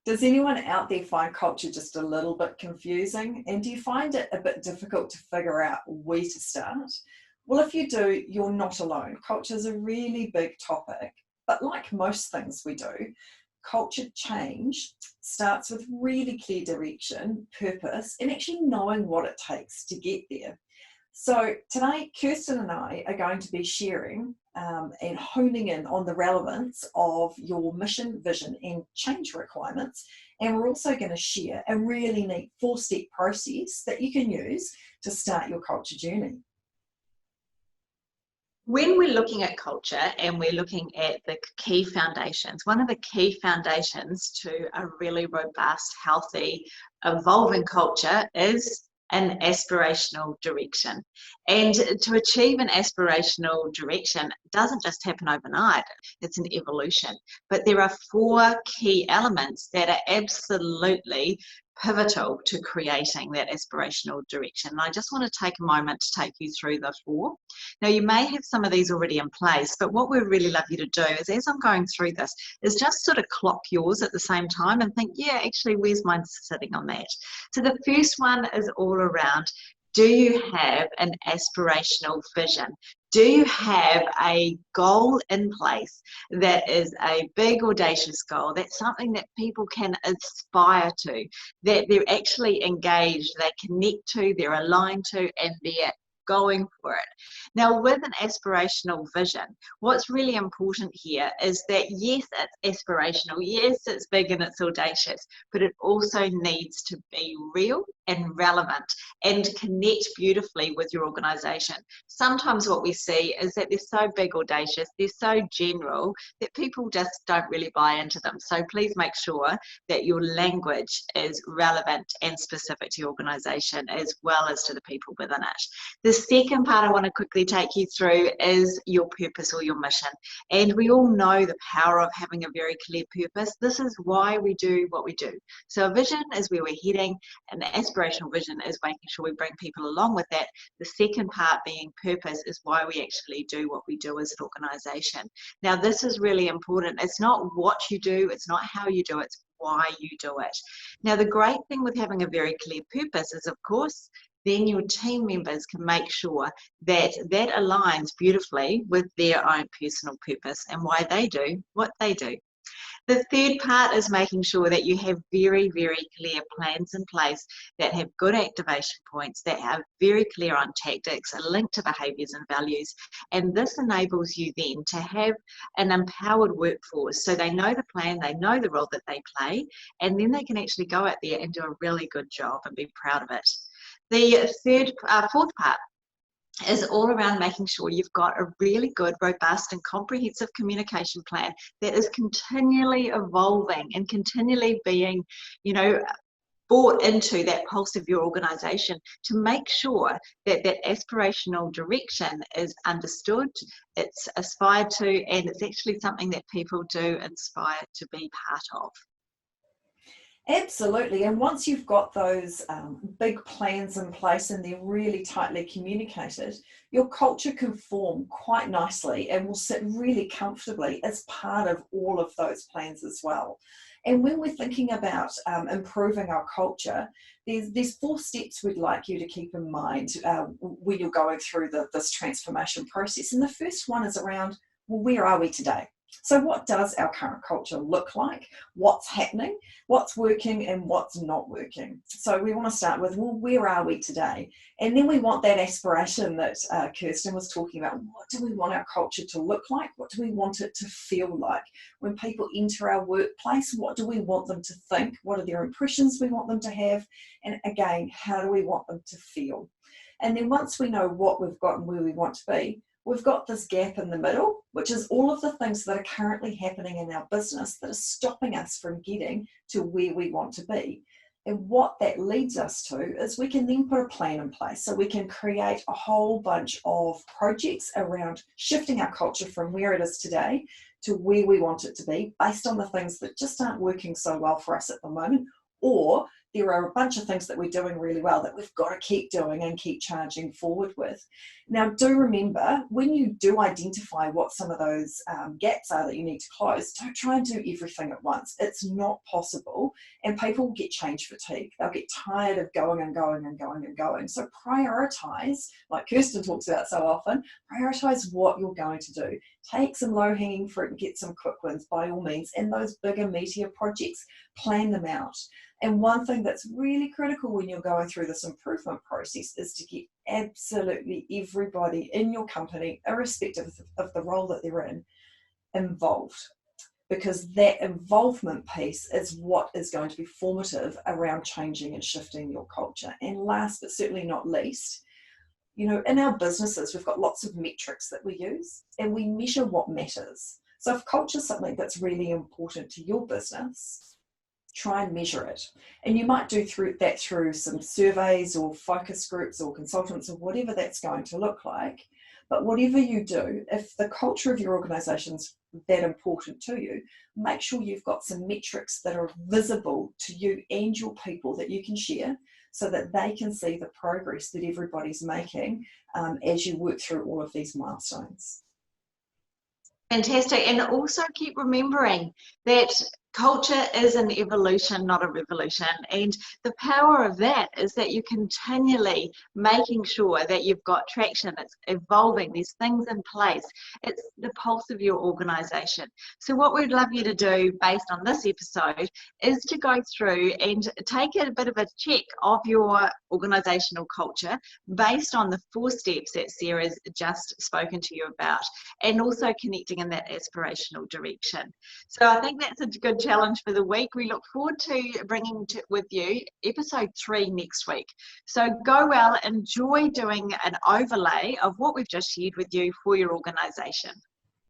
Does anyone out there find culture just a little bit confusing? And do you find it a bit difficult to figure out where to start? Well, if you do, you're not alone. Culture is a really big topic, but like most things we do, culture change starts with really clear direction, purpose, and actually knowing what it takes to get there. So today, Kirsten and I are going to be sharing and honing in on the relevance of your mission, vision, and change requirements. And we're also going to share a really neat 4-step process that you can use to start your culture journey. When we're looking at culture and we're looking at the key foundations, one of the key foundations to a really robust, healthy, evolving culture is an aspirational direction. And to achieve an aspirational direction doesn't just happen overnight, it's an evolution. But there are 4 key elements that are absolutely pivotal to creating that aspirational direction. And I just want to take a moment to take you through the 4. Now, you may have some of these already in place, but what we'd really love you to do is, as I'm going through this, is just sort of clock yours at the same time and think, yeah, actually, where's mine sitting on that? So the first one is all around, do you have an aspirational vision? Do you have a goal in place that is a big, audacious goal? That's something that people can aspire to, that they're actually engaged, they connect to, they're aligned to, and they're going for it. Now, with an aspirational vision, what's really important here is that, yes, it's aspirational, yes, it's big and it's audacious, but it also needs to be real and relevant and connect beautifully with your organization. Sometimes what we see is that they're so big, audacious, they're so general that people just don't really buy into them. So please make sure that your language is relevant and specific to your organization as well as to the people within it. The second part I want to quickly take you through is your purpose or your mission. And we all know the power of having a very clear purpose. This is why we do what we do. So a vision is where we're heading, and the aspirational vision is making sure we bring people along with that. The second part being purpose is why we actually do what we do as an organization. Now, this is really important. It's not what you do, it's not how you do it, it's why you do it. Now, the great thing with having a very clear purpose is, of course, then your team members can make sure that that aligns beautifully with their own personal purpose and why they do what they do. The third part is making sure that you have very, very clear plans in place that have good activation points, that are very clear on tactics, are linked to behaviours and values. And this enables you then to have an empowered workforce. So they know the plan, they know the role that they play, and then they can actually go out there and do a really good job and be proud of it. The fourth part is all around making sure you've got a really good, robust and comprehensive communication plan that is continually evolving and continually being, brought into that pulse of your organization to make sure that that aspirational direction is understood, it's aspired to, and it's actually something that people do aspire to be part of. Absolutely. And once you've got those big plans in place and they're really tightly communicated, your culture can form quite nicely and will sit really comfortably as part of all of those plans as well. And when we're thinking about improving our culture, there's 4 steps we'd like you to keep in mind when you're going through this transformation process. And the first one is around, well, where are we today? So what does our current culture look like? What's happening? What's working and what's not working? So we want to start with, well, where are we today? And then we want that aspiration that Kirsten was talking about. What do we want our culture to look like? What do we want it to feel like? When people enter our workplace, what do we want them to think? What are their impressions we want them to have? And again, how do we want them to feel? And then once we know what we've got and where we want to be, we've got this gap in the middle, which is all of the things that are currently happening in our business that are stopping us from getting to where we want to be. And what that leads us to is we can then put a plan in place. So we can create a whole bunch of projects around shifting our culture from where it is today to where we want it to be based on the things that just aren't working so well for us at the moment, or there are a bunch of things that we're doing really well that we've got to keep doing and keep charging forward with. Now, do remember, when you do identify what some of those gaps are that you need to close, don't try and do everything at once. It's not possible, and people will get change fatigue. They'll get tired of going and going and going and going. So prioritize, like Kirsten talks about so often, prioritize what you're going to do. Take some low-hanging fruit and get some quick wins by all means, and those bigger, meatier projects, plan them out. And one thing that's really critical when you're going through this improvement process is to get absolutely everybody in your company, irrespective of the role that they're in, involved. Because that involvement piece is what is going to be formative around changing and shifting your culture. And last but certainly not least, you know, in our businesses, we've got lots of metrics that we use, and we measure what matters. So if culture is something that's really important to your business, try and measure it. And you might do that through some surveys or focus groups or consultants or whatever that's going to look like. But whatever you do, if the culture of your organization's that important to you, make sure you've got some metrics that are visible to you and your people that you can share, so that they can see the progress that everybody's making as you work through all of these milestones. Fantastic. And also keep remembering that culture is an evolution, not a revolution. And the power of that is that you're continually making sure that you've got traction, it's evolving, there's things in place. It's the pulse of your organization. So what we'd love you to do based on this episode is to go through and take a bit of a check of your organizational culture based on the 4 steps that Sarah's just spoken to you about, and also connecting in that aspirational direction. So I think that's a good challenge for the week. We look forward to bringing with you episode 3 next week. So go well, enjoy doing an overlay of what we've just shared with you for your organisation.